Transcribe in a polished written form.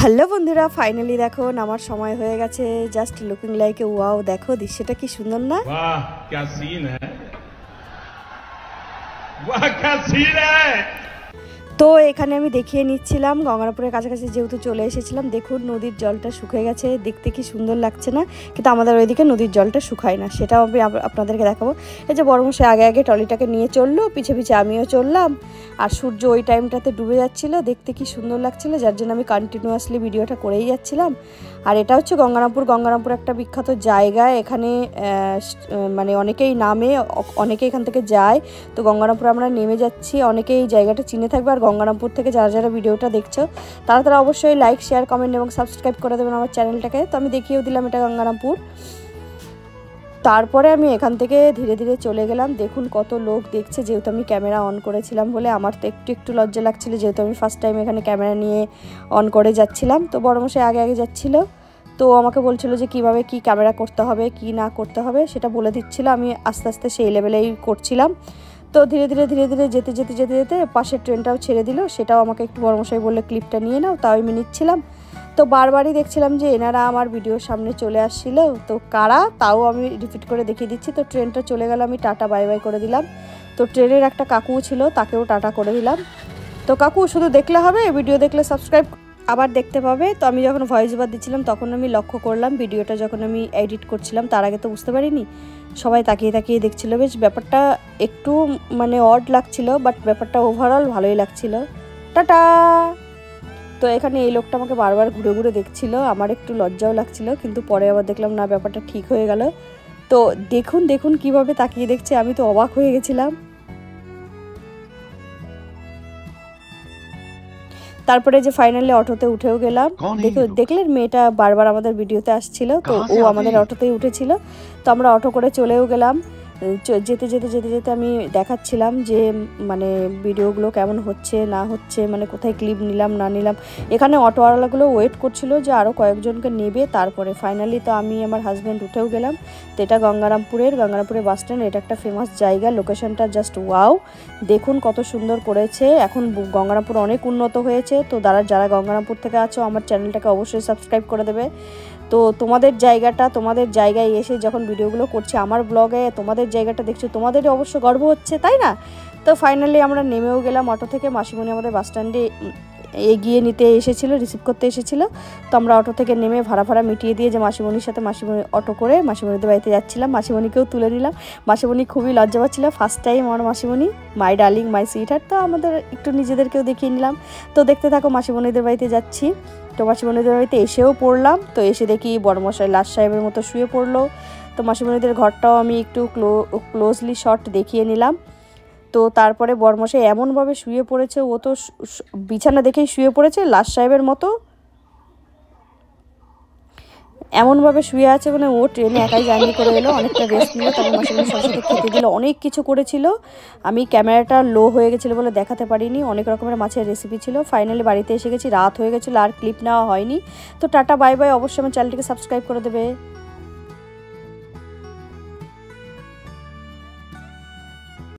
Hello বন্ধুরা, finally দেখো নামার সময় হয়ে গেছে। Just looking like a wow, দেখো দৃশ্যটা কি সুন্দর না? वाह क्या सीन है, वाह क्या सीन है। তো এখানে আমি দেখিয়ে নিচ্ছিলাম গঙ্গারামপুরের কাছাকাছি যেহেতু চলে এসেছিলাম। দেখুন নদীর জলটা শুকিয়ে গেছে, দেখতে কি সুন্দর লাগছে না? কিন্তু আমাদের ওইদিকে নদীর জলটা শুকায় না, সেটাও আমি আপনাদেরকে দেখাবো। এই যে বড়মশাই আগে আগে ট্রলিটাকে নিয়ে চললো, পিছে পিছে আমিও চললাম। আর সূর্য ওই টাইমটাতে ডুবে যাচ্ছিলো, দেখতে কি সুন্দর লাগছিলো, যার জন্য আমি কন্টিনিউয়াসলি ভিডিওটা করেই যাচ্ছিলাম। আর এটা হচ্ছে গঙ্গারামপুর একটা বিখ্যাত জায়গা। এখানে মানে অনেকেই নামে, অনেকে এখান থেকে যায়। তো গঙ্গারামপুর আমরা নেমে যাচ্ছি, অনেকেই এই জায়গাটা চিনে থাকবে। আর গঙ্গারামপুর থেকে যারা যারা ভিডিওটা দেখছো তারা অবশ্যই লাইক, শেয়ার, কমেন্ট এবং সাবস্ক্রাইব করে দেবেন আমার চ্যানেলটাকে। তো আমি দেখিয়েও দিলাম এটা গঙ্গারামপুর। তারপরে আমি এখান থেকে ধীরে ধীরে চলে গেলাম। দেখুন কত লোক দেখছে, যেহেতু আমি ক্যামেরা অন করেছিলাম বলে আমার তো একটু লজ্জা লাগছিলো, যেহেতু আমি ফার্স্ট টাইম এখানে ক্যামেরা নিয়ে অন করে যাচ্ছিলাম। তো বড়মশাই আগে আগে যাচ্ছিলো, তো আমাকে বলছিল যে কিভাবে কি ক্যামেরা করতে হবে কি না করতে হবে সেটা বলে দিচ্ছিল। আমি আস্তে আস্তে সেই লেভেলেই করছিলাম। তো ধীরে ধীরে যেতে পাশের ট্রেনটাও ছেড়ে দিল, সেটাও আমাকে একটু বড়মশাই বললে ক্লিপটা নিয়ে নাও, তাও আমি নিচ্ছিলাম। তো বারবারই দেখছিলাম যে এনারা আমার ভিডিওর সামনে চলে আসছিল, তো কারা তাও আমি রিপিট করে দেখিয়ে দিচ্ছি। তো ট্রেনটা চলে গেল, আমি টাটা বাই বাই করে দিলাম। তো ট্রেনের একটা কাকু ছিল, তাকেও টাটা করে দিলাম। তো কাকু শুধু দেখলে হবে, ভিডিও দেখলে সাবস্ক্রাইব আবার দেখতে পাবে। তো আমি যখন ভয়েস ওভার দিচ্ছিলাম তখন আমি লক্ষ্য করলাম, ভিডিওটা যখন আমি এডিট করছিলাম তার আগে তো বুঝতে পারিনি, সবাই তাকিয়ে দেখছিল। বেশ ব্যাপারটা একটু মানে অড লাগছিল, বাট ব্যাপারটা ওভারঅল ভালোই লাগছিল। টাটা। তো এখানে এই লোকটা আমাকে বারবার ঘুরে ঘুরে দেখছিল, আমার একটু লজ্জাও লাগছিল, কিন্তু পরে আবার দেখলাম না, ব্যাপারটা ঠিক হয়ে গেল। তো দেখুন কিভাবে তাকিয়ে দেখছে, আমি তো অবাক হয়ে গেছিলাম। তারপরে যে ফাইনালি অটোতে উঠেও গেলাম। দেখলেন মেয়েটা বারবার আমাদের ভিডিওতে আসছিল, তো ও আমাদের অটোতেই উঠেছিল। তো আমরা অটো করে চলেও গেলাম। যেতে আমি দেখাচ্ছিলাম যে মানে ভিডিওগুলো কেমন হচ্ছে না হচ্ছে, মানে কোথায় ক্লিপ নিলাম না নিলাম। এখানে অটোওয়ালাগুলো ওয়েট করছিল যে আরও কয়েকজনকে নেবে। তারপরে ফাইনালি তো আমি আমার হাজব্যান্ড উঠেও গেলাম। তো এটা গঙ্গারামপুরের বাস স্ট্যান্ড। এটা একটা ফেমাস জায়গা, লোকেশনটা জাস্ট ওয়াও, দেখুন কত সুন্দর করেছে। এখন গঙ্গারামপুর অনেক উন্নত হয়েছে। তো যারা গঙ্গারামপুর থেকে আছো আমার চ্যানেলটাকে অবশ্যই সাবস্ক্রাইব করে দেবে। তো তোমাদের জায়গায় এসে যখন ভিডিওগুলো করছি, আমার ব্লগে তোমাদের জায়গাটা দেখছো, তোমাদেরই অবশ্য গর্ব হচ্ছে, তাই না? তো ফাইনালি আমরা নেমেও গেলাম অটো থেকে। মাসিমণি আমাদের বাস স্ট্যান্ডে এগিয়ে নিতে এসেছিলো, রিসিভ করতে এসেছিলো। তো আমরা অটো থেকে নেমে ভাড়া মিটিয়ে দিয়ে যে মাসিমণির সাথে অটো করে মাসিমণিদের বাড়িতে যাচ্ছিলাম। মাসিমণিকেও তুলে নিলাম। মাসিমণি খুবই লজ্জা পাচ্ছিল, ফার্স্ট টাইম আমার মাসিমণি, মাই ডার্লিং মাই সুইটহার্ট। তো আমাদের একটু নিজেদেরকেও দেখিয়ে নিলাম। তো দেখতে থাকো, মাসিমণিদের বাড়িতে যাচ্ছি। তো মাসিমণিদের বাড়িতে এসেও পড়লাম। তো এসে দেখি বড়মশাই লাট সাহেবের মতো শুয়ে পড়লো। তো মাসিমণিদের ঘরটাও আমি একটু ক্লোজলি শট দেখিয়ে নিলাম। তো তারপরে বড়মশাই এমনভাবে শুয়ে পড়েছে, ও তো বিছানা দেখেই শুয়ে পড়েছে লাট সাহেবের মতো, এমনভাবে শুয়ে আছে মানে ও ট্রেনে একাই জার্নি করে এলো, অনেকটা রেস্ট নিল। তারপর মাসিমণির সাথে সাথে খেতে দিল, অনেক কিছু করেছিল। আমি ক্যামেরাটা লো হয়ে গেছিলো বলে দেখাতে পারিনি, অনেক রকমের মাছের রেসিপি ছিল। ফাইনালি বাড়িতে এসে গেছি, রাত হয়ে গেছিলো, আর ক্লিপ নেওয়া হয়নি। তো টাটা বাই বাই, অবশ্যই আমার চ্যানেলটিকে সাবস্ক্রাইব করে দেবে।